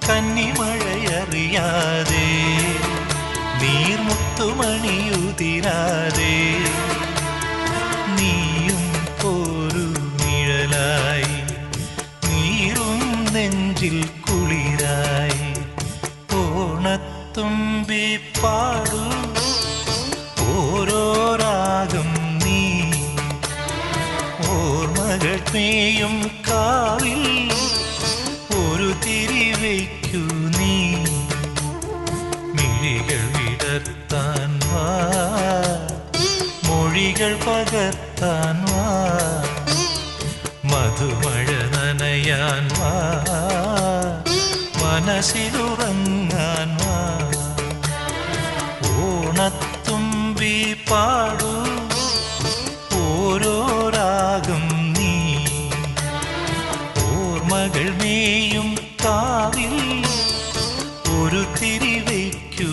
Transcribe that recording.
കന്നിമഴയറിയാതെ നീർമുത്തുമണിയുതിരാതെ നീയും ഒരു നിഴലായി നീറും നെഞ്ചിൽ കുളിരായി ഓണത്തുമ്പി പാടൂ ഓരോ രാഗം നീ ഓർമ്മകൾ മേയും കാവിൽ ഒരു തിരിവയ്ക്കു നീ മിഴികൾ വിടർത്താൻ വാ മൊഴികൾ പകർത്താൻ വാ മധുമഴ നനയാൻ വാ മനസ്സിലുറങ്ങാൻ വാ ഓണത്തുമ്പി പാടൂ ഓരോ രാഗം നീ ഓർമ്മകൾ മേയും കാവിൽ ഒരു തിരിവയ്ക്കു